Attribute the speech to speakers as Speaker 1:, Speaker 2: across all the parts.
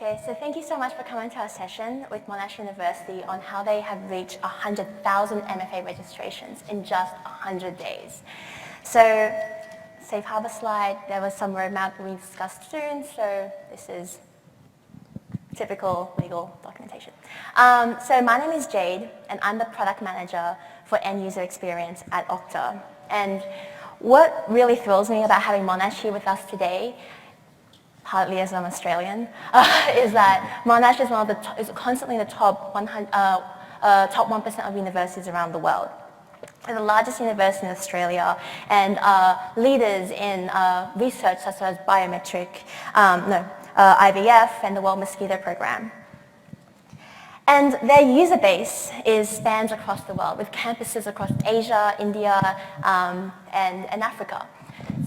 Speaker 1: Okay, so thank you so much for coming to our session with Monash University on how they have reached 100,000 MFA registrations in just 100 days. So, safe harbor slide, there was some roadmap we discussed soon, so this is typical legal documentation. So my name is Jade, and I'm the product manager for end user experience at Okta. And what really thrills me about having Monash here with us today, partly as I'm Australian, is that Monash is is constantly in the top 1% of universities around the world. We're the largest university in Australia and leaders in research such as biometric, IVF and the World Mosquito Program. And their user base spans across the world with campuses across Asia, India, and Africa.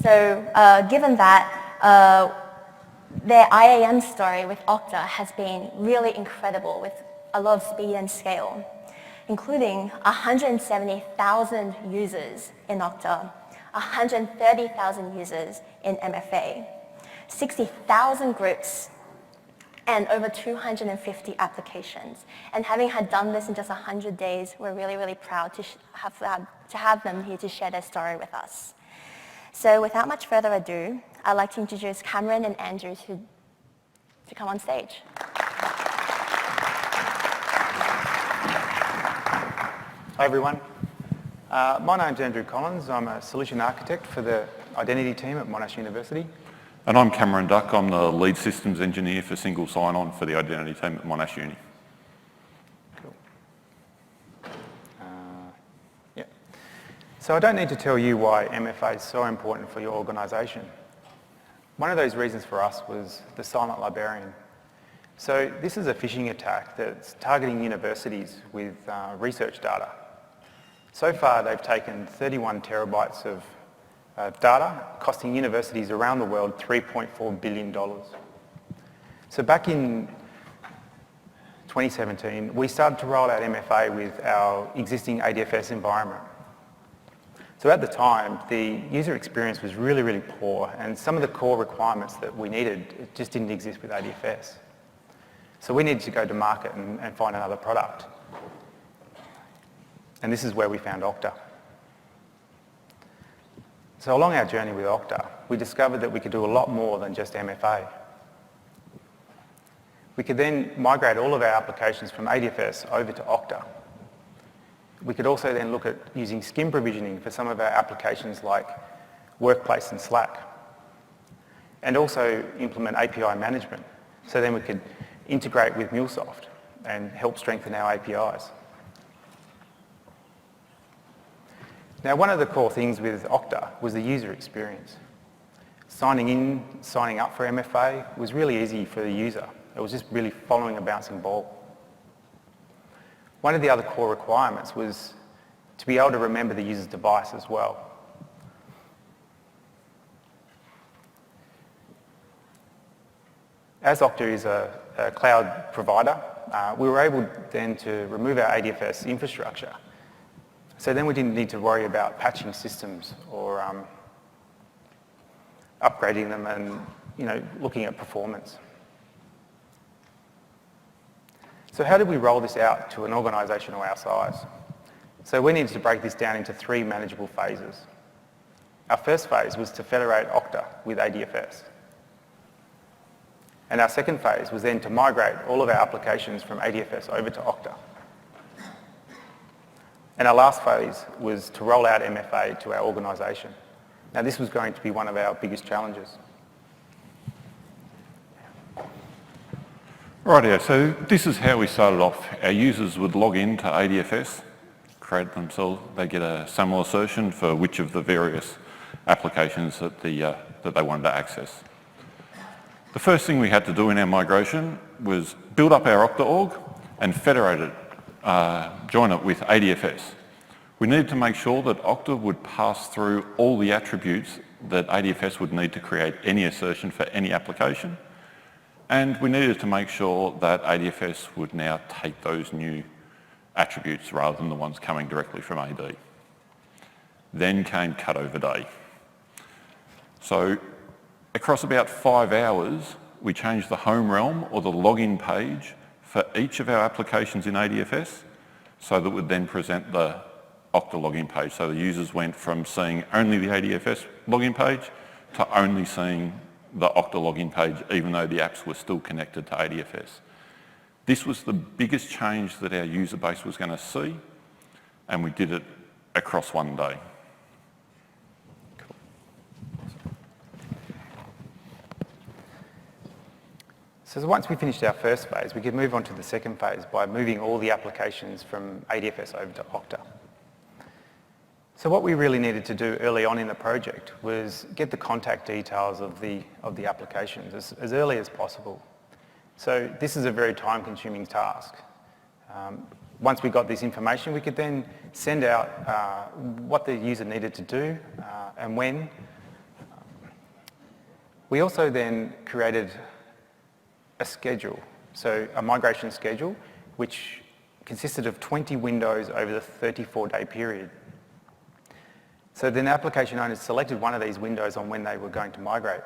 Speaker 1: So given that, their IAM story with Okta has been really incredible with a lot of speed and scale, including 170,000 users in Okta, 130,000 users in MFA, 60,000 groups, and over 250 applications. And having done this in just 100 days, we're really, really proud to have them here to share their story with us. So without much further ado, I'd like to introduce Cameron and Andrew to come on stage.
Speaker 2: Hi everyone. My name's Andrew Collins. I'm a solution architect for the identity team at Monash University.
Speaker 3: And I'm Cameron Duck. I'm the lead systems engineer for single sign-on for the identity team at Monash Uni.
Speaker 2: Cool. So I don't need to tell you why MFA is so important for your organisation. One of those reasons for us was the silent librarian. So this is a phishing attack that's targeting universities with research data. So far they've taken 31 terabytes of data, costing universities around the world $3.4 billion. So back in 2017, we started to roll out MFA with our existing ADFS environment. So at the time, the user experience was really, really poor, and some of the core requirements that we needed just didn't exist with ADFS. So we needed to go to market and find another product. And this is where we found Okta. So along our journey with Okta, we discovered that we could do a lot more than just MFA. We could then migrate all of our applications from ADFS over to Okta. We could also then look at using skim provisioning for some of our applications like Workplace and Slack, and also implement API management. So then we could integrate with MuleSoft and help strengthen our APIs. Now, one of the core things with Okta was the user experience. Signing in, signing up for MFA was really easy for the user. It was just really following a bouncing ball. One of the other core requirements was to be able to remember the user's device as well. As Okta is a cloud provider, we were able then to remove our ADFS infrastructure. So then we didn't need to worry about patching systems or upgrading them and looking at performance. So how did we roll this out to an organisation of our size? So we needed to break this down into 3 manageable phases. Our first phase was to federate Okta with ADFS. And our second phase was then to migrate all of our applications from ADFS over to Okta. And our last phase was to roll out MFA to our organisation. Now this was going to be one of our biggest challenges.
Speaker 3: Rightio, so this is how we started off. Our users would log in to ADFS, create themselves, they get a SAML assertion for which of the various applications that they wanted to access. The first thing we had to do in our migration was build up our Okta org and federate it, join it with ADFS. We needed to make sure that Okta would pass through all the attributes that ADFS would need to create any assertion for any application. And we needed to make sure that ADFS would now take those new attributes rather than the ones coming directly from AD. Then came cutover day. So across about 5 hours, we changed the home realm or the login page for each of our applications in ADFS so that would then present the Okta login page. So the users went from seeing only the ADFS login page to only seeing the Okta login page, even though the apps were still connected to ADFS. This was the biggest change that our user base was going to see, and we did it across one day.
Speaker 2: So once we finished our first phase, we could move on to the second phase by moving all the applications from ADFS over to Okta. So what we really needed to do early on in the project was get the contact details of the applications as early as possible. So this is a very time-consuming task. Once we got this information, we could then send out what the user needed to do and when. We also then created a schedule, so a migration schedule, which consisted of 20 windows over the 34-day period. So then the application owners selected one of these windows on when they were going to migrate.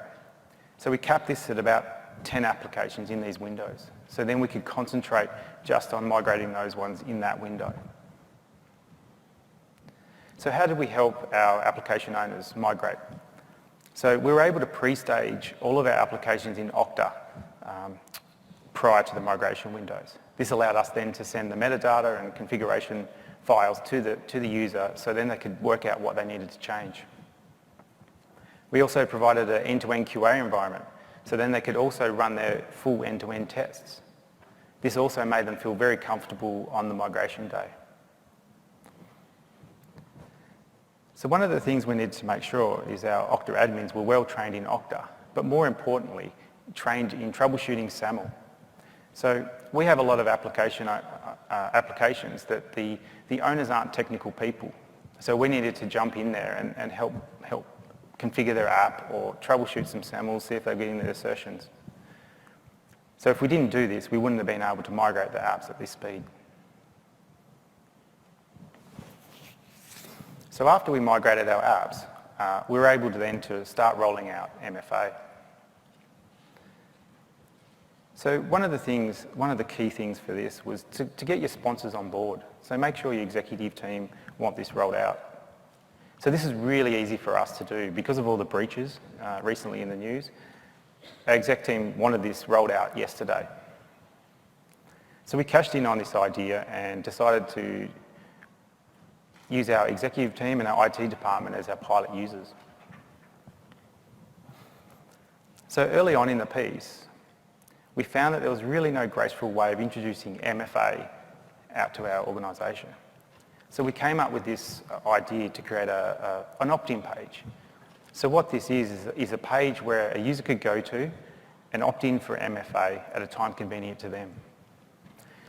Speaker 2: So we capped this at about 10 applications in these windows. So then we could concentrate just on migrating those ones in that window. So how did we help our application owners migrate? So we were able to pre-stage all of our applications in Okta prior to the migration windows. This allowed us then to send the metadata and configuration files to the user, so then they could work out what they needed to change. We also provided an end-to-end QA environment, so then they could also run their full end-to-end tests. This also made them feel very comfortable on the migration day. So one of the things we needed to make sure is our Okta admins were well trained in Okta, but more importantly, trained in troubleshooting SAML. So we have a lot of applications that the owners aren't technical people. So we needed to jump in there and help configure their app or troubleshoot some SAML, see if they're getting their assertions. So if we didn't do this, we wouldn't have been able to migrate the apps at this speed. So after we migrated our apps, we were able to then start rolling out MFA. So one of the key things for this was to get your sponsors on board. So make sure your executive team want this rolled out. So this is really easy for us to do because of all the breaches recently in the news. Our exec team wanted this rolled out yesterday. So we cashed in on this idea and decided to use our executive team and our IT department as our pilot users. So early on in the piece, we found that there was really no graceful way of introducing MFA out to our organisation. So we came up with this idea to create an opt-in page. So what this is a page where a user could go to and opt in for MFA at a time convenient to them.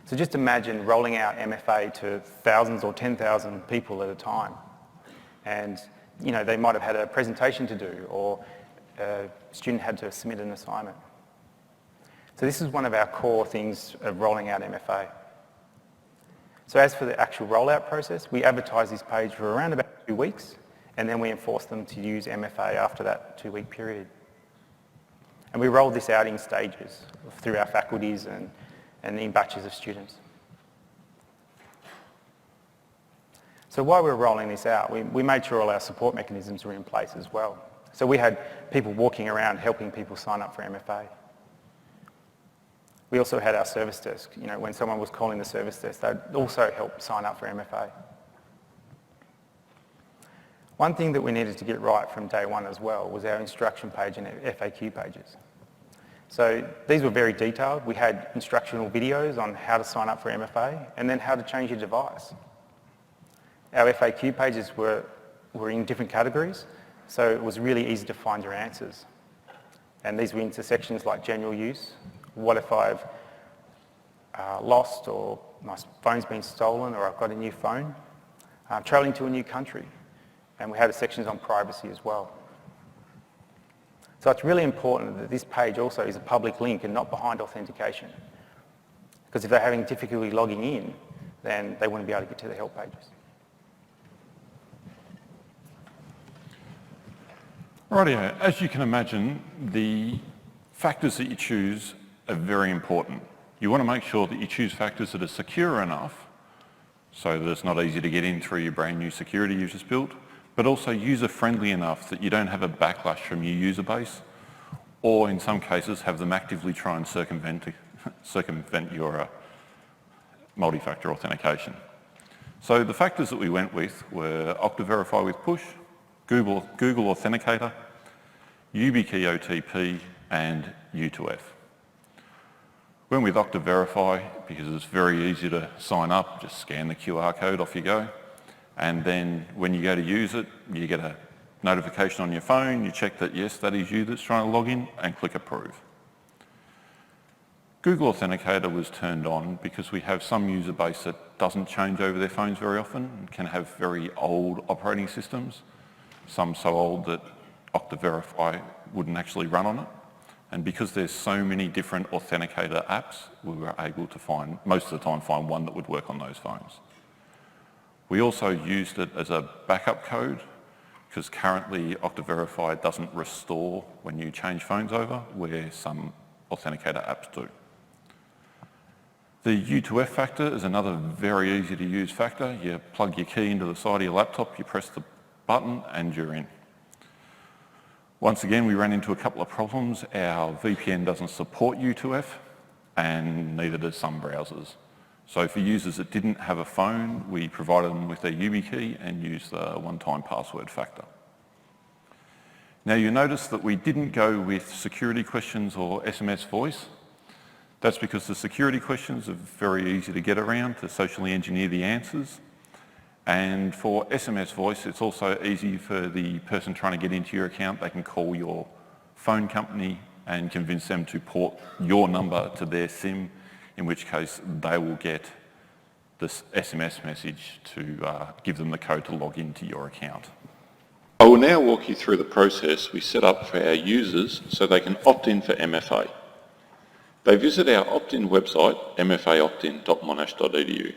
Speaker 2: So just imagine rolling out MFA to thousands or 10,000 people at a time. And they might have had a presentation to do, or a student had to submit an assignment. So this is one of our core things of rolling out MFA. So as for the actual rollout process, we advertise this page for around about 2 weeks, and then we enforce them to use MFA after that 2-week period. And we roll this out in stages through our faculties and in batches of students. So while we were rolling this out, we made sure all our support mechanisms were in place as well. So we had people walking around helping people sign up for MFA. We also had our service desk. When someone was calling the service desk, they'd also help sign up for MFA. One thing that we needed to get right from day one as well was our instruction page and FAQ pages. So these were very detailed. We had instructional videos on how to sign up for MFA and then how to change your device. Our FAQ pages were in different categories, so it was really easy to find your answers. And these were into sections like general use. What if I've lost, or my phone's been stolen, or I've got a new phone? Travelling to a new country. And we had sections on privacy as well. So it's really important that this page also is a public link and not behind authentication. Because if they're having difficulty logging in, then they wouldn't be able to get to the help pages.
Speaker 3: Rightio, as you can imagine, the Factors that you choose are very important. You want to make sure that you choose factors that are secure enough so that it's not easy to get in through your brand new security you've just built, but also user-friendly enough that you don't have a backlash from your user base, or in some cases have them actively try and circumvent your multi-factor authentication. So the factors that we went with were Okta Verify with Push, Google Authenticator, YubiKey OTP, and U2F. Went with Okta Verify because it's very easy to sign up, just scan the QR code, off you go. And then when you go to use it, you get a notification on your phone, you check that yes, that is you that's trying to log in, and click approve. Google Authenticator was turned on because we have some user base that doesn't change over their phones very often and can have very old operating systems, some so old that Okta Verify wouldn't actually run on it. And because there's so many different authenticator apps, we were able to find, most of the time, find one that would work on those phones. We also used it as a backup code because currently Okta Verify doesn't restore when you change phones over, where some authenticator apps do. The U2F factor is another very easy to use factor. You plug your key into the side of your laptop, you press the button, and you're in. Once again, we ran into a couple of problems. Our VPN doesn't support U2F, and neither does some browsers. So for users that didn't have a phone, we provided them with their YubiKey and used the one-time password factor. Now you notice that we didn't go with security questions or SMS voice. That's because the security questions are very easy to get around, to socially engineer the answers. And for SMS voice, it's also easy for the person trying to get into your account. They can call your phone company and convince them to port your number to their SIM, in which case they will get this SMS message to give them the code to log into your account.
Speaker 4: I will now walk you through the process we set up for our users so they can opt in for MFA. They visit our opt-in website, mfaoptin.monash.edu.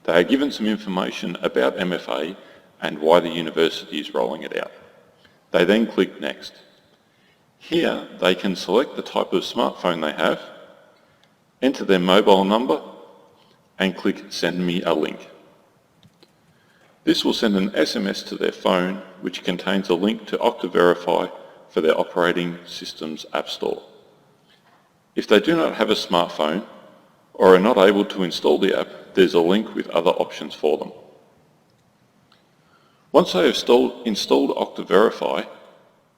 Speaker 4: They are given some information about MFA and why the university is rolling it out. They then click Next. Here they can select the type of smartphone they have, enter their mobile number, and click Send me a link. This will send an SMS to their phone which contains a link to Okta Verify for their operating system's App Store. If they do not have a smartphone or are not able to install the app, there's a link with other options for them. Once they have installed Okta Verify,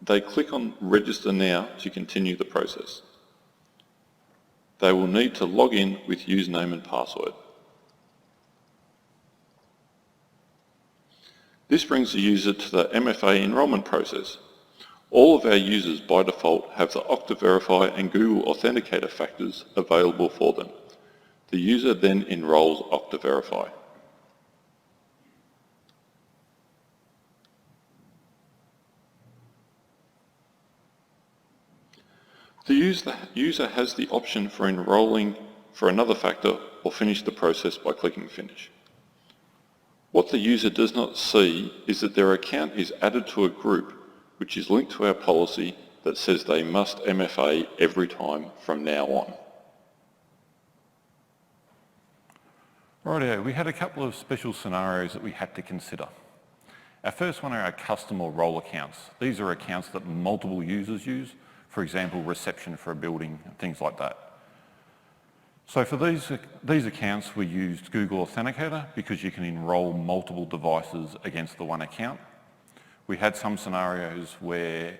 Speaker 4: they click on Register Now to continue the process. They will need to log in with username and password. This brings the user to the MFA enrolment process. All of our users by default have the Okta Verify and Google Authenticator factors available for them. The user then enrolls Okta Verify. The user has the option for enrolling for another factor or finish the process by clicking Finish. What the user does not see is that their account is added to a group which is linked to our policy that says they must MFA every time from now on.
Speaker 3: Rightio, we had a couple of special scenarios that we had to consider. Our first one are our custom or role accounts. These are accounts that multiple users use, for example, reception for a building, and things like that. So for these accounts, we used Google Authenticator because you can enrol multiple devices against the one account. We had some scenarios where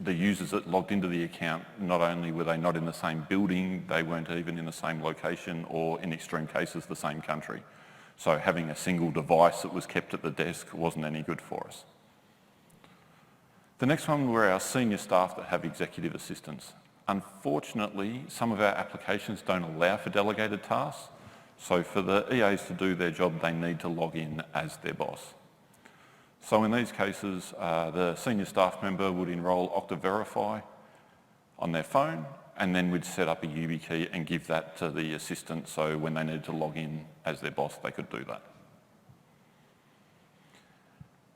Speaker 3: the users that logged into the account, not only were they not in the same building, they weren't even in the same location or, in extreme cases, the same country. So having a single device that was kept at the desk wasn't any good for us. The next one were our senior staff that have executive assistants. Unfortunately, some of our applications don't allow for delegated tasks, so for the EAs to do their job, they need to log in as their boss. So in these cases, the senior staff member would enrol Okta Verify on their phone, and then we'd set up a YubiKey and give that to the assistant, so when they needed to log in as their boss, they could do that.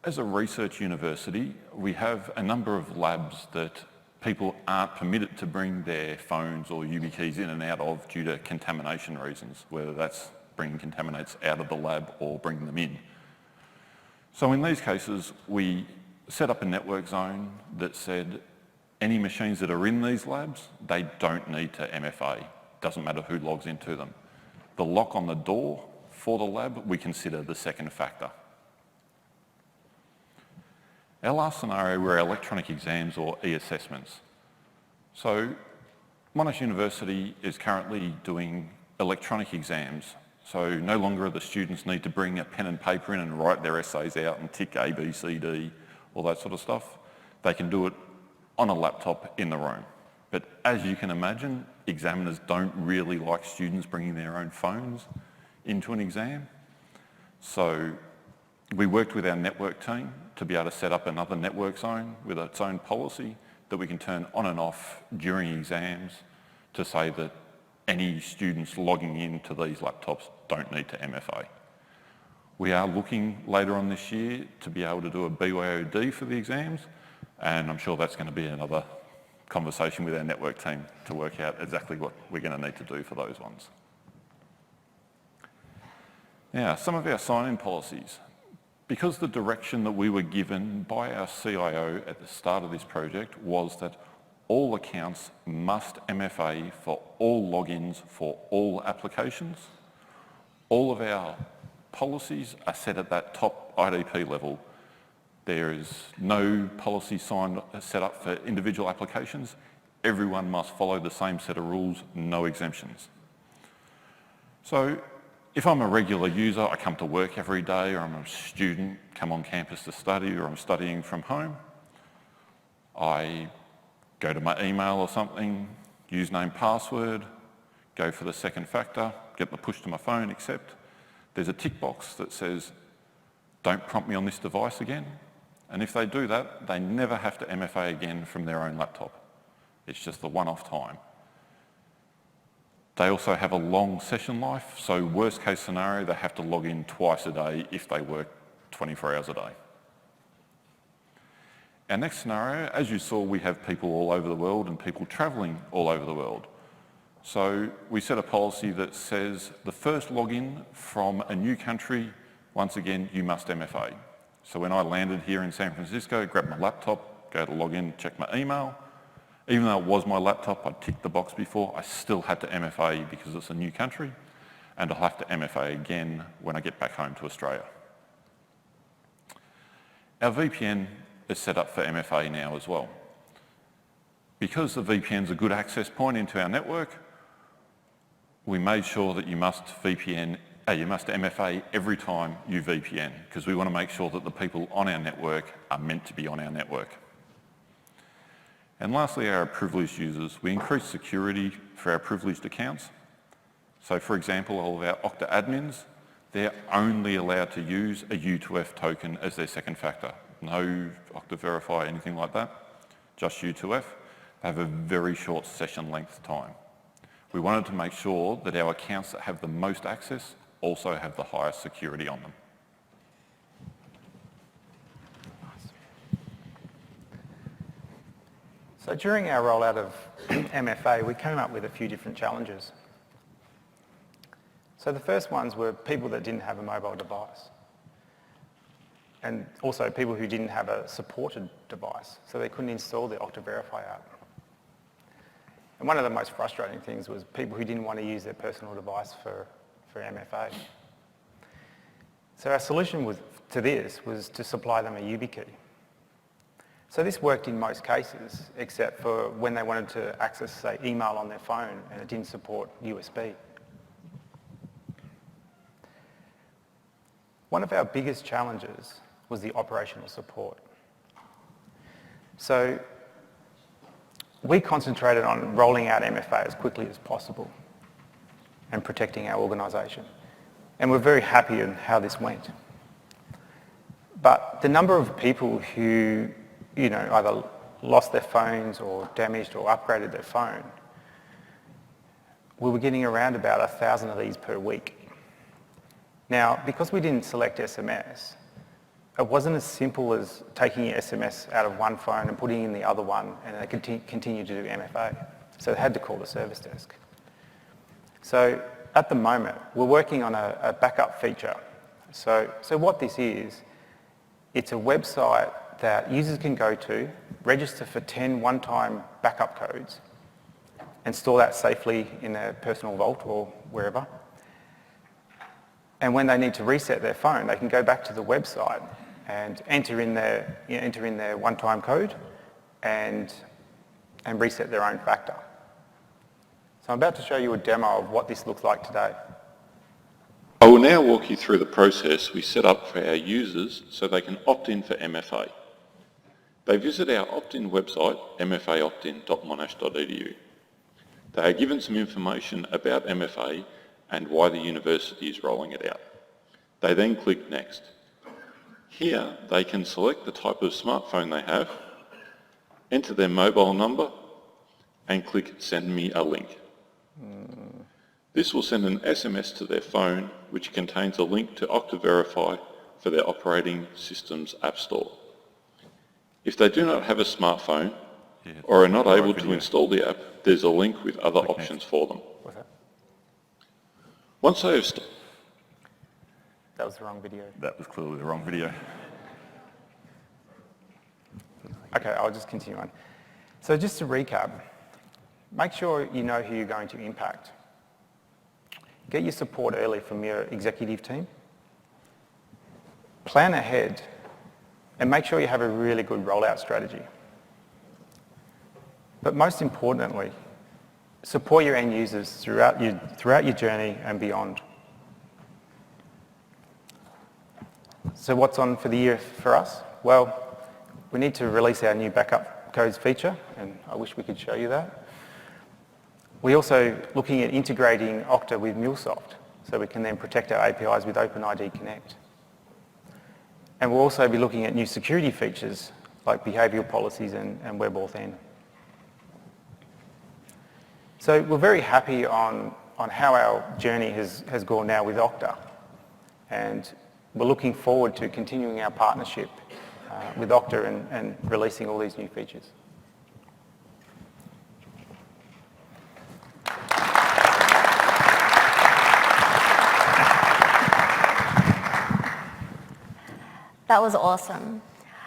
Speaker 3: As a research university, we have a number of labs that people aren't permitted to bring their phones or YubiKeys in and out of due to contamination reasons, whether that's bringing contaminants out of the lab or bringing them in. So in these cases, we set up a network zone that said any machines that are in these labs, they don't need to MFA. Doesn't matter who logs into them. The lock on the door for the lab, we consider the second factor. Our last scenario were electronic exams or e-assessments. So Monash University is currently doing electronic exams. So no longer the students need to bring a pen and paper in and write their essays out and tick A, B, C, D, all that sort of stuff. They can do it on a laptop in the room. But as you can imagine, examiners don't really like students bringing their own phones into an exam. So we worked with our network team to be able to set up another network zone with its own policy that we can turn on and off during exams to say that any students logging into these laptops don't need to MFA. We are looking later on this year to be able to do a BYOD for the exams, and I'm sure that's going to be another conversation with our network team to work out exactly what we're going to need to do for those ones. Now, some of our sign-in policies. Because the direction that we were given by our CIO at the start of this project was that all accounts must MFA for all logins for all applications, all of our policies are set at that top IDP level. There is no policy set up for individual applications. Everyone must follow the same set of rules, no exemptions. So if I'm a regular user, I come to work every day, or I'm a student, come on campus to study, or I'm studying from home, I go to my email or something, username, password, go for the second factor, get the push to my phone, accept. There's a tick box that says, don't prompt me on this device again. And if they do that, they never have to MFA again from their own laptop. It's just the one-off time. They also have a long session life, so worst case scenario, they have to log in twice a day if they work 24 hours a day. Our next scenario, as you saw, we have people all over the world and people travelling all over the world. So we set a policy that says the first login from a new country, once again, you must MFA. So when I landed here in San Francisco, grabbed my laptop, go to log in, check my email. Even though it was my laptop, I'd ticked the box before, I still had to MFA because it's a new country, and I'll have to MFA again when I get back home to Australia. Our VPN is set up for MFA now as well. Because the VPN's a good access point into our network, we made sure that you must MFA every time you VPN, because we want to make sure that the people on our network are meant to be on our network. And lastly, our privileged users. We increased security for our privileged accounts. So for example, all of our Okta admins, they're only allowed to use a U2F token as their second factor. No Okta Verify, anything like that, just U2F. They have a very short session length time. We wanted to make sure that our accounts that have the most access also have the highest security on them.
Speaker 2: So during our rollout of MFA, we came up with a few different challenges. So the first ones were people that didn't have a mobile device, and also people who didn't have a supported device, so they couldn't install the Okta Verify app. And one of the most frustrating things was people who didn't want to use their personal device for MFA. So our solution to this was to supply them a YubiKey. So this worked in most cases, except for when they wanted to access, say, email on their phone and it didn't support USB. One of our biggest challenges was the operational support. So we concentrated on rolling out MFA as quickly as possible and protecting our organisation. And we're very happy in how this went. But the number of people who either lost their phones or damaged or upgraded their phone, we were getting around about 1,000 of these per week. Now, because we didn't select SMS, it wasn't as simple as taking your SMS out of one phone and putting in the other one, and they continue to do MFA. So they had to call the service desk. So at the moment, we're working on a backup feature. So what this is, it's a website that users can go to, register for 10 one-time backup codes, and store that safely in their personal vault or wherever. And when they need to reset their phone, they can go back to the website and enter in their one-time code and reset their own factor. So I'm about to show you a demo of what this looks like today.
Speaker 4: I will now walk you through the process we set up for our users so they can opt in for MFA. They visit our opt-in website, mfaoptin.monash.edu. They are given some information about MFA and why the university is rolling it out. They then click Next. Here, they can select the type of smartphone they have, enter their mobile number, and click Send me a link. This will send an SMS to their phone, which contains a link to Okta Verify for their operating system's App Store. If they do not have a smartphone or are not able to install the app, there's a link with other options for them.
Speaker 2: What's that?
Speaker 4: Once they have
Speaker 2: That was the wrong video.
Speaker 3: That was clearly the wrong video.
Speaker 2: Okay, I'll just continue on. So just to recap, make sure you know who you're going to impact. Get your support early from your executive team. Plan ahead and make sure you have a really good rollout strategy. But most importantly, support your end users throughout your journey and beyond. So what's on for the year for us? Well, we need to release our new backup codes feature, and I wish we could show you that. We're also looking at integrating Okta with MuleSoft, so we can then protect our APIs with OpenID Connect. And we'll also be looking at new security features like behavioural policies and WebAuthn. So we're very happy on how our journey has gone now with Okta, and we're looking forward to continuing our partnership with Okta and releasing all these new features.
Speaker 1: That was awesome.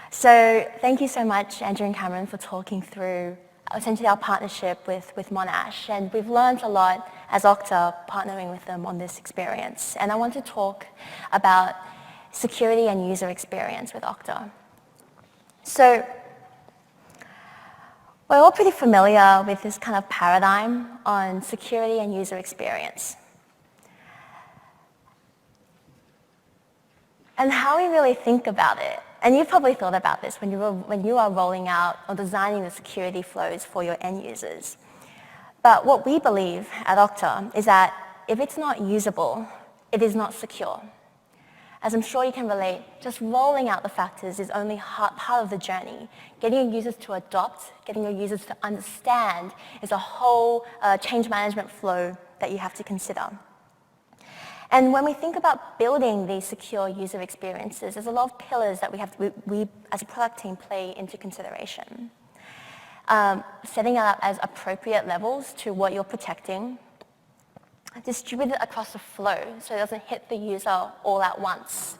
Speaker 1: So thank you so much, Andrew and Cameron, for talking through essentially our partnership with Monash. And we've learned a lot as Okta partnering with them on this experience. And I want to talk about security and user experience with Okta. So we're all pretty familiar with this kind of paradigm on security and user experience. And how we really think about it, and you've probably thought about this when you are rolling out or designing the security flows for your end users. But what we believe at Okta is that if it's not usable, it is not secure. As I'm sure you can relate, just rolling out the factors is only part of the journey. Getting your users to adopt, getting your users to understand is a whole change management flow that you have to consider. And when we think about building these secure user experiences, there's a lot of pillars that we as a product team play into consideration. Setting it up as appropriate levels to what you're protecting, distribute it across the flow so it doesn't hit the user all at once.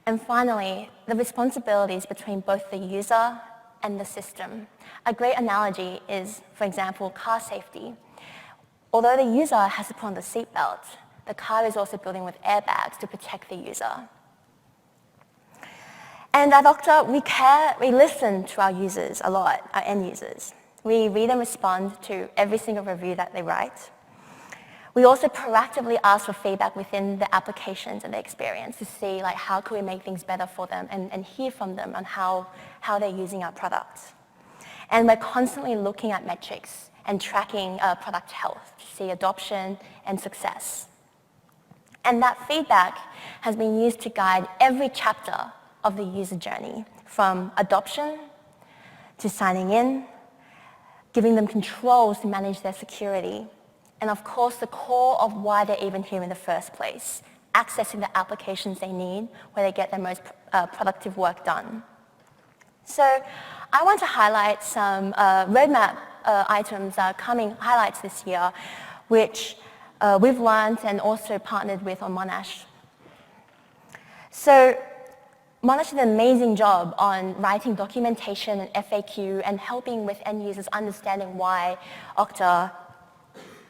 Speaker 1: And finally, the responsibilities between both the user and the system. A great analogy is, for example, car safety. Although the user has to put on the seatbelt, the car is also building with airbags to protect the user. And at Okta, we listen to our users a lot, our end users. We read and respond to every single review that they write. We also proactively ask for feedback within the applications and the experience to see how can we make things better for them and hear from them on how they're using our products. And we're constantly looking at metrics and tracking product health to see adoption and success. And that feedback has been used to guide every chapter of the user journey, from adoption to signing in, giving them controls to manage their security, and of course the core of why they're even here in the first place, accessing the applications they need where they get their most productive work done. So I want to highlight some roadmap items that are coming highlights this year, which we've learned and also partnered with on Monash. So Monash did an amazing job on writing documentation and FAQ and helping with end users understanding why Okta,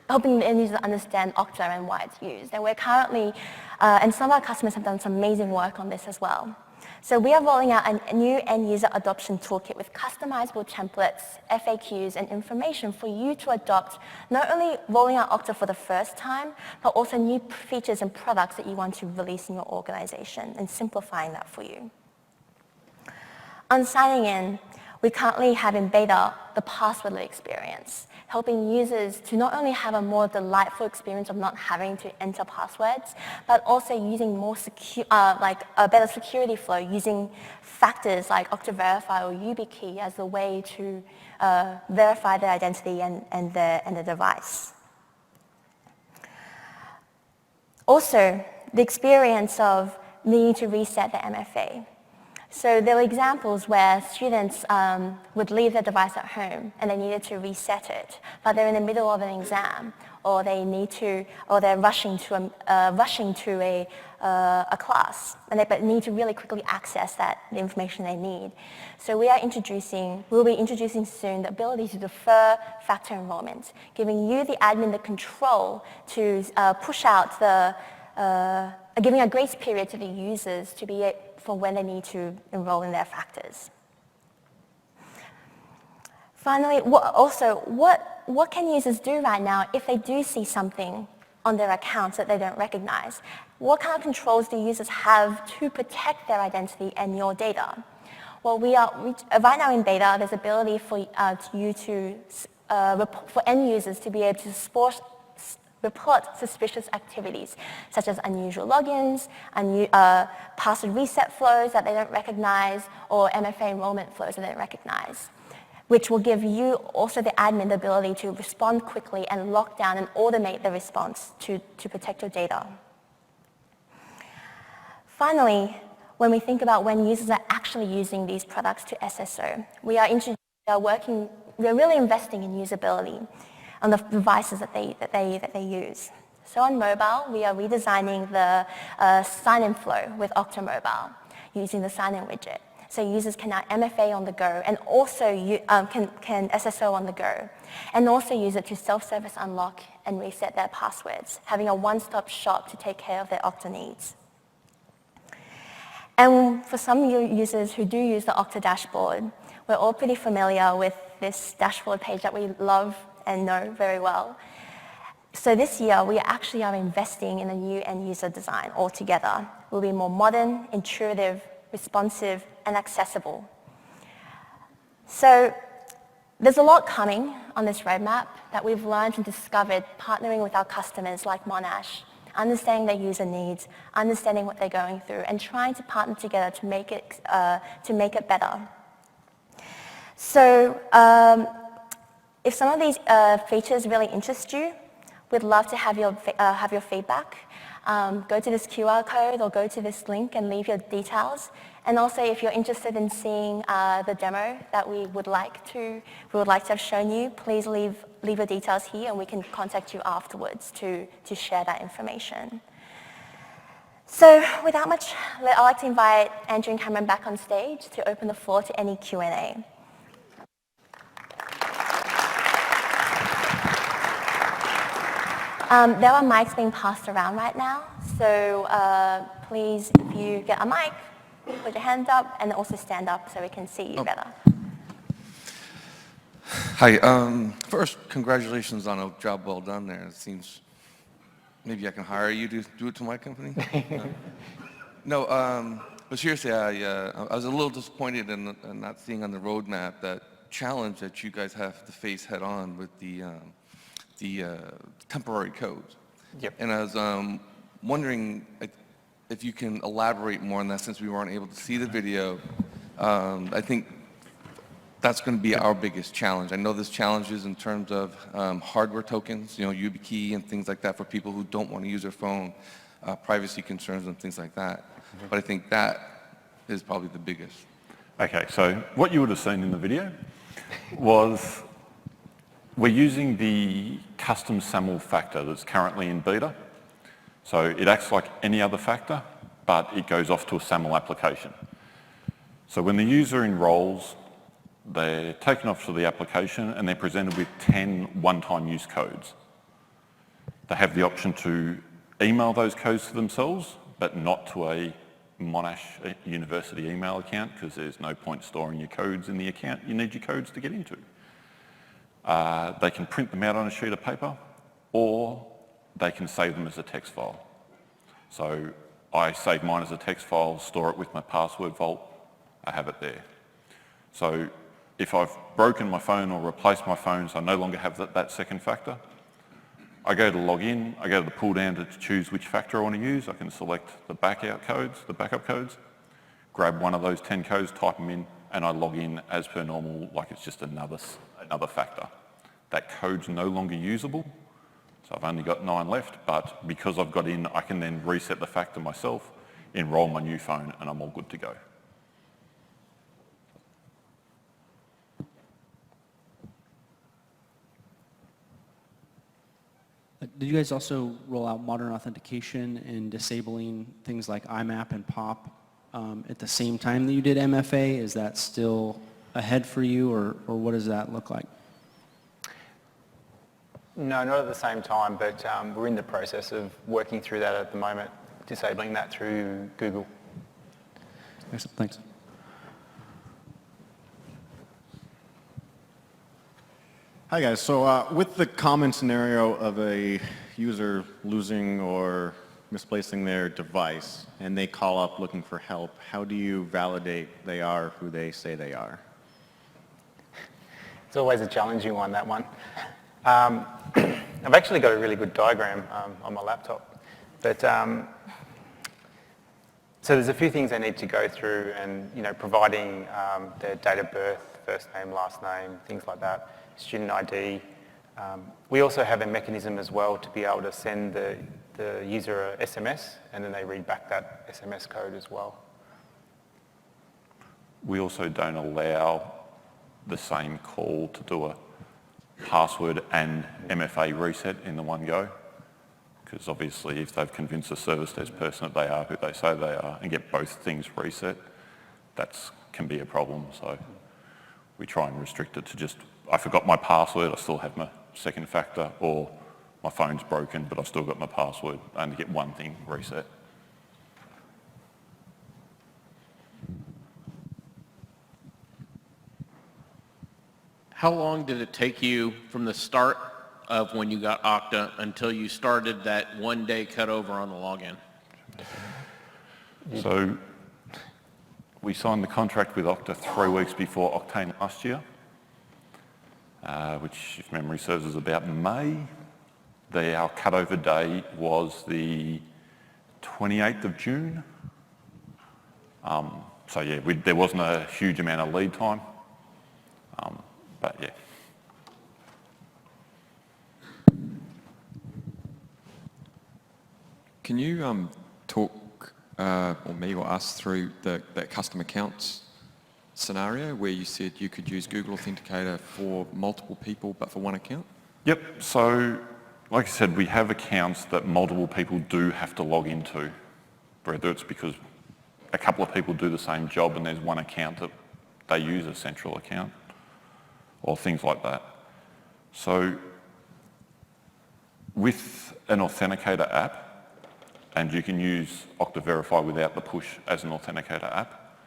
Speaker 1: helping the end users understand Okta and why it's used. And we're currently, and some of our customers have done some amazing work on this as well. So we are rolling out a new end user adoption toolkit with customizable templates, FAQs, and information for you to adopt, not only rolling out Okta for the first time, but also new features and products that you want to release in your organization and simplifying that for you. On signing in, we currently have in beta the passwordless experience, helping users to not only have a more delightful experience of not having to enter passwords, but also using more like a better security flow, using factors like Okta Verify or YubiKey as a way to verify their identity and the device. Also, the experience of needing to reset the MFA. So there were examples where students would leave their device at home and they needed to reset it, but they're in the middle of an exam, or they're rushing to a class, and they need to really quickly access the information they need. So we'll be introducing soon the ability to defer factor enrollment, giving you, the admin, the control to push out giving a grace period to the users to be for when they need to enroll in their factors. Finally, what can users do right now if they do see something on their accounts that they don't recognize? What kind of controls do users have to protect their identity and your data? Well, right now in beta, there's ability for end users to be able to report suspicious activities, such as unusual logins, password reset flows that they don't recognize, or MFA enrollment flows that they don't recognize, which will give you, also the admin, the ability to respond quickly and lock down and automate the response to protect your data. Finally, when we think about when users are actually using these products to SSO, we're really investing in usability on the devices that they use. So on mobile, we are redesigning the sign-in flow with Okta Mobile using the sign-in widget. So users can now MFA on the go and also can SSO on the go, and also use it to self-service unlock and reset their passwords, having a one-stop shop to take care of their Okta needs. And for some users who do use the Okta dashboard, we're all pretty familiar with this dashboard page that we love and know very well. So this year, we actually are investing in a new end user design altogether. It will be more modern, intuitive, responsive, and accessible. So there's a lot coming on this roadmap that we've learned and discovered partnering with our customers like Monash, understanding their user needs, understanding what they're going through, and trying to partner together to make it better. So if some of these features really interest you, we'd love to have your feedback. Go to this QR code or go to this link and leave your details. And also, if you're interested in seeing the demo that we would like to have shown you, please leave your details here, and we can contact you afterwards to share that information. So without much, I'd like to invite Andrew and Cameron back on stage to open the floor to any Q&A. There are mics being passed around right now, so please, if you get a mic, put your hand up and also stand up so we can see you better.
Speaker 5: Hi, first, congratulations on a job well done there. It seems maybe I can hire you to do it to my company. But seriously, I was a little disappointed in not seeing on the roadmap that challenge that you guys have to face head on with the temporary codes.
Speaker 2: Yep.
Speaker 5: And I was wondering if you can elaborate more on that, since we weren't able to see the video. I think that's going to be our biggest challenge. I know there's challenges in terms of hardware tokens, YubiKey and things like that for people who don't want to use their phone. privacy concerns and things like that. But I think that is probably the biggest.
Speaker 3: Okay, so what you would have seen in the video was we're using the custom SAML factor that's currently in beta. So it acts like any other factor, but it goes off to a SAML application. So when the user enrolls, they're taken off to the application and they're presented with 10 one-time use codes. They have the option to email those codes to themselves, but not to a Monash University email account, because there's no point storing your codes in the account. You need your codes to get into. They can print them out on a sheet of paper, or they can save them as a text file. So I save mine as a text file, store it with my password vault, I have it there. So if I've broken my phone or replaced my phone, so I no longer have that second factor, I go to log in, I go to the pull down to choose which factor I want to use. I can select the backup codes, grab one of those 10 codes, type them in, and I log in as per normal, like it's just another factor. That code's no longer usable, so I've only got 9 left, but because I've got in, I can then reset the factor myself, enroll my new phone, and I'm all good to go.
Speaker 6: Did you guys also roll out modern authentication and disabling things like IMAP and POP at the same time that you did MFA? Is that still ahead for you, or what does that look like?
Speaker 2: No, not at the same time, but we're in the process of working through that at the moment, disabling that through Google.
Speaker 6: Excellent, thanks.
Speaker 7: Hi guys, so with the common scenario of a user losing or misplacing their device and they call up looking for help, how do you validate they are who they say they are?
Speaker 2: It's always a challenging one, that one. I've actually got a really good diagram on my laptop, but so there's a few things they need to go through, and providing their date of birth, first name, last name, things like that. Student ID. We also have a mechanism as well to be able to send the user a SMS, and then they read back that SMS code as well.
Speaker 3: We also don't allow the same call to do a password and MFA reset in the one go, because obviously if they've convinced the service desk person that they are who they say they are and get both things reset, that can be a problem. So we try and restrict it to just, I forgot my password, I still have my second factor, or my phone's broken but I've still got my password, I only get one thing reset.
Speaker 8: How long did it take you from the start of when you got Okta until you started that one-day cutover on the login?
Speaker 3: So we signed the contract with Okta 3 weeks before Oktane last year, which, if memory serves, is about May. Our cutover day was the 28th of June. So yeah, there wasn't a huge amount of lead time, but yeah.
Speaker 9: Can you talk, or me or us, through that custom accounts scenario where you said you could use Google Authenticator for multiple people but for one account?
Speaker 3: Yep, so like I said, we have accounts that multiple people do have to log into, whether it's because a couple of people do the same job and there's one account that they use, a central account, or things like that. So with an Authenticator app, and you can use Okta Verify without the push as an Authenticator app,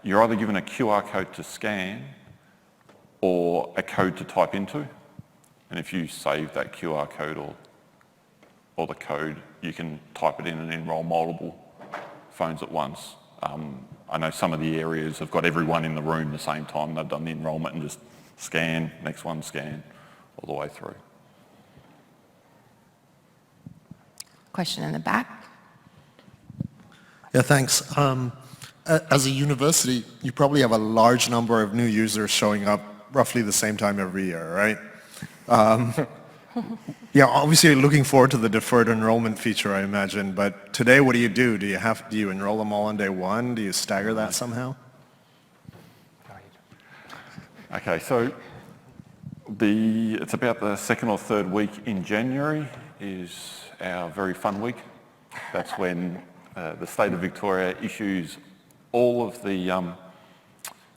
Speaker 3: you're either given a QR code to scan or a code to type into. And if you save that QR code or the code, you can type it in and enroll multiple phones at once. I know some of the areas have got everyone in the room at the same time. They've done the enrolment and just scan, next one, scan, all the way through.
Speaker 10: Question in the back.
Speaker 11: Yeah, thanks. As a university, you probably have a large number of new users showing up roughly the same time every year, right? Yeah, obviously looking forward to the deferred enrollment feature, I imagine. But today, what do you do? Do you enroll them all on day one? Do you stagger that somehow?
Speaker 3: Okay, so it's about the second or third week in January is our very fun week. That's when the state of Victoria issues all of the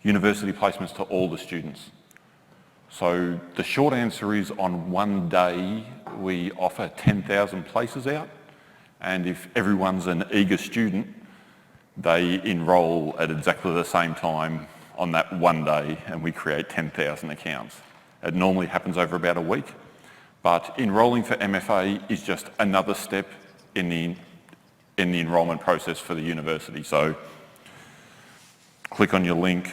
Speaker 3: university placements to all the students. So the short answer is on one day we offer 10,000 places out, and if everyone's an eager student, they enrol at exactly the same time on that one day, and we create 10,000 accounts. It normally happens over about a week, but enrolling for MFA is just another step in the enrolment process for the university. So click on your link.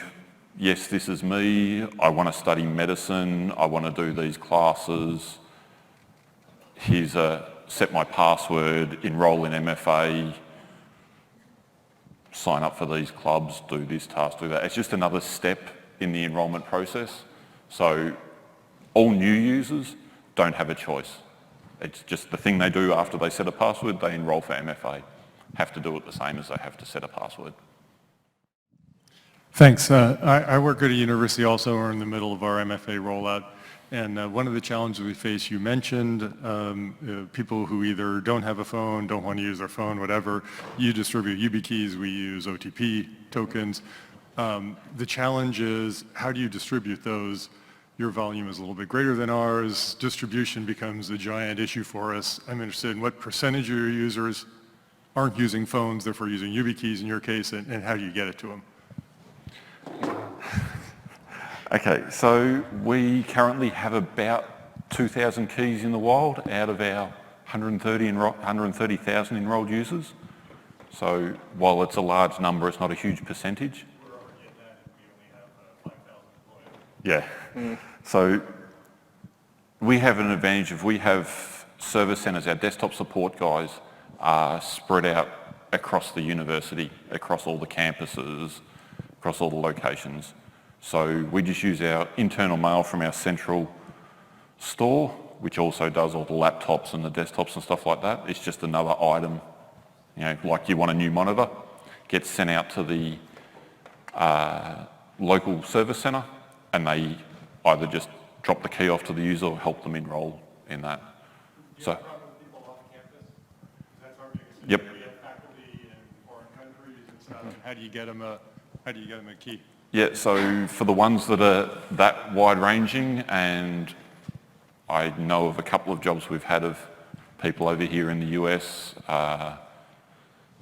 Speaker 3: Yes, this is me. I want to study medicine. I want to do these classes. Here's set my password, enroll in MFA, sign up for these clubs, do this task, do that. It's just another step in the enrolment process. So all new users don't have a choice. It's just the thing they do after they set a password, they enrol for MFA. Have to do it the same as they have to set a password.
Speaker 12: Thanks. I work at a university also. We're in the middle of our MFA rollout. And one of the challenges we face, you mentioned people who either don't have a phone, don't want to use their phone, whatever. You distribute YubiKeys, we use OTP tokens. The challenge is, how do you distribute those? Your volume is a little bit greater than ours. Distribution becomes a giant issue for us. I'm interested in what percentage of your users aren't using phones, therefore using YubiKeys in your case, and how do you get it to them?
Speaker 3: Okay, so we currently have about 2,000 keys in the wild out of our 130,000 enrolled users. So while it's a large number, it's not a huge percentage.
Speaker 12: We're already at that, and we only have 5,000 employees.
Speaker 3: Yeah. So we have an advantage of we have service centres. Our desktop support guys are spread out across the university, across all the campuses, across all the locations. So we just use our internal mail from our central store, which also does all the laptops and the desktops and stuff like that. It's just another item, you know, like you want a new monitor, gets sent out to the local service centre, and they either just drop the key off to the user or help them enrol in that. So,
Speaker 12: People off campus? That's our biggest issue.
Speaker 3: Yep.
Speaker 12: We have faculty in foreign countries and stuff. How do you get them a key?
Speaker 3: yeah, so for the ones that are that wide-ranging, and I know of a couple of jobs we've had of people over here in the US,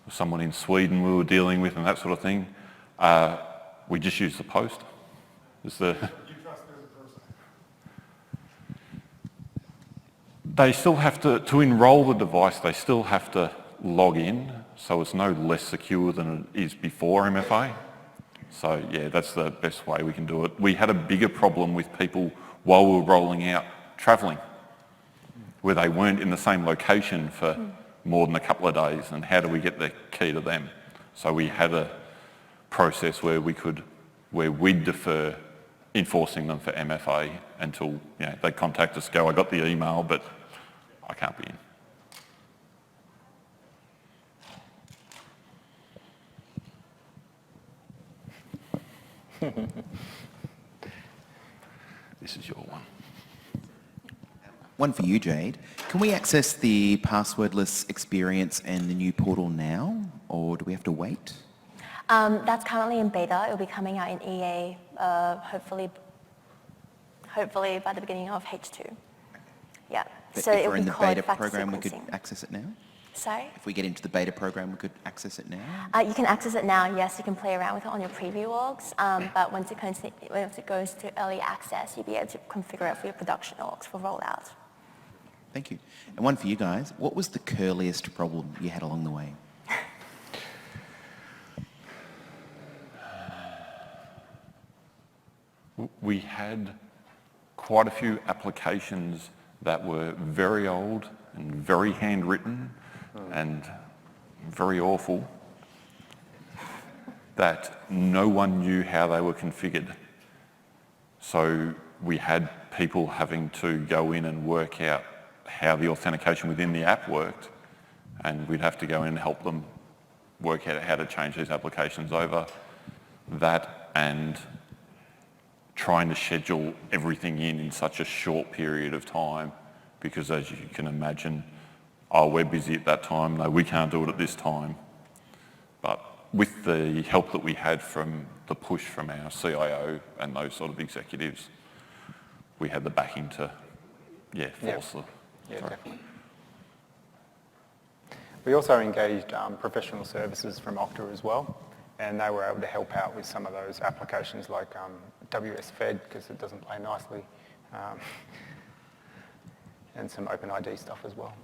Speaker 3: someone in Sweden we were dealing with and that sort of thing, we just use the post. Is the
Speaker 12: You trust there's a person?
Speaker 3: They still have to enrol the device, they still have to log in, so it's no less secure than it is before MFA. So yeah, that's the best way we can do it. We had a bigger problem with people while we were rolling out travelling, where they weren't in the same location for more than a couple of days, and how do we get the key to them? So we had a process where we'd defer enforcing them for MFA until they contact us, go, I got the email, but I can't be in. This is your one.
Speaker 13: One for you, Jade. Can we access the passwordless experience and the new portal now, or do we have to wait?
Speaker 1: That's currently in beta. It'll be coming out in EA, hopefully by the beginning of H2. Yeah.
Speaker 13: But
Speaker 1: So
Speaker 13: if
Speaker 1: it'll
Speaker 13: we're
Speaker 1: be
Speaker 13: in the
Speaker 1: called
Speaker 13: beta
Speaker 1: fact
Speaker 13: program, we could
Speaker 1: sequencing.
Speaker 13: access it now?
Speaker 1: Sorry?
Speaker 13: If we get into the beta program, we could access it now?
Speaker 1: You can access it now, yes, you can play around with it on your preview logs, but once it goes to early access, you'll be able to configure it for your production logs for rollout.
Speaker 13: Thank you. And one for you guys. What was the curliest problem you had along the way?
Speaker 3: We had quite a few applications that were very old and very handwritten and very awful, that no one knew how they were configured. So we had people having to go in and work out how the authentication within the app worked, and we'd have to go in and help them work out how to change these applications over. That and trying to schedule everything in such a short period of time, because as you can imagine, oh, we're busy at that time, no, we can't do it at this time. But with the help that we had from the push from our CIO and those sort of executives, we had the backing to, force the...
Speaker 2: Yeah, definitely. We also engaged professional services from Okta as well, and they were able to help out with some of those applications like WS Fed, because it doesn't play nicely, and some OpenID stuff as well.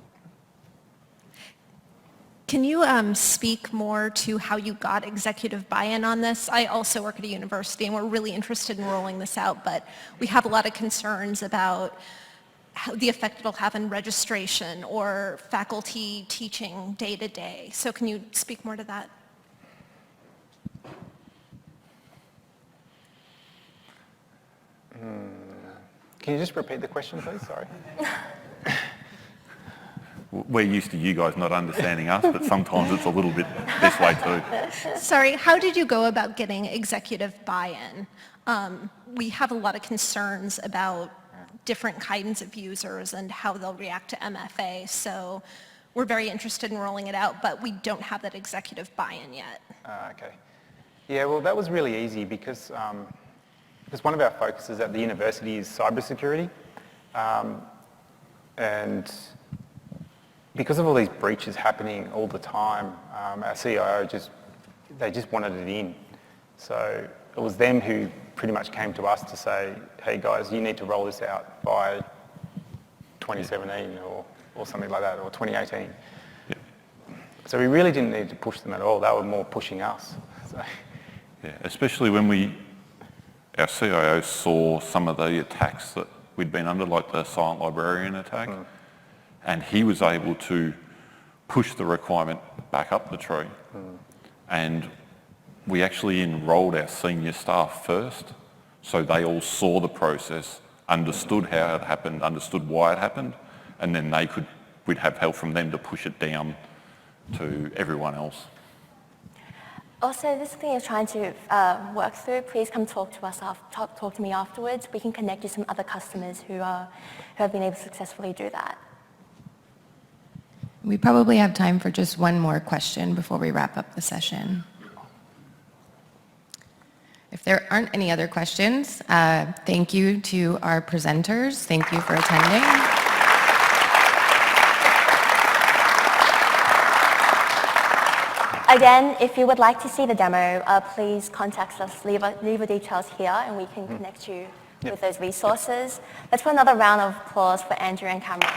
Speaker 14: Can you speak more to how you got executive buy-in on this? I also work at a university and we're really interested in rolling this out, but we have a lot of concerns about how the effect it'll have in registration or faculty teaching day to day. So can you speak more to that?
Speaker 2: Can you just repeat the question, please? Sorry.
Speaker 3: We're used to you guys not understanding us, but sometimes it's a little bit this way too.
Speaker 14: Sorry, how did you go about getting executive buy-in? We have a lot of concerns about different kinds of users and how they'll react to MFA, so we're very interested in rolling it out, but we don't have that executive buy-in yet.
Speaker 2: Okay. Yeah, well, that was really easy because one of our focuses at the university is cybersecurity, and because of all these breaches happening all the time, our CIO just wanted it in. So it was them who pretty much came to us to say, hey guys, you need to roll this out by 2017 or something like that, or 2018.
Speaker 3: Yeah.
Speaker 2: So we really didn't need to push them at all. They were more pushing us. So.
Speaker 3: Yeah, especially when our CIO saw some of the attacks that we'd been under, like the silent librarian attack. And he was able to push the requirement back up the tree. And we actually enrolled our senior staff first, so they all saw the process, understood how it happened, understood why it happened, and then we'd have help from them to push it down to everyone else.
Speaker 1: Also, this thing you're trying to work through, please come talk to us, talk to me afterwards. We can connect you to some other customers who have been able to successfully do that.
Speaker 10: We probably have time for just one more question before we wrap up the session. If there aren't any other questions, thank you to our presenters. Thank you for attending.
Speaker 1: Again, if you would like to see the demo, please contact us, leave the details here, and we can connect you with those resources. Let's put another round of applause for Andrew and Cameron.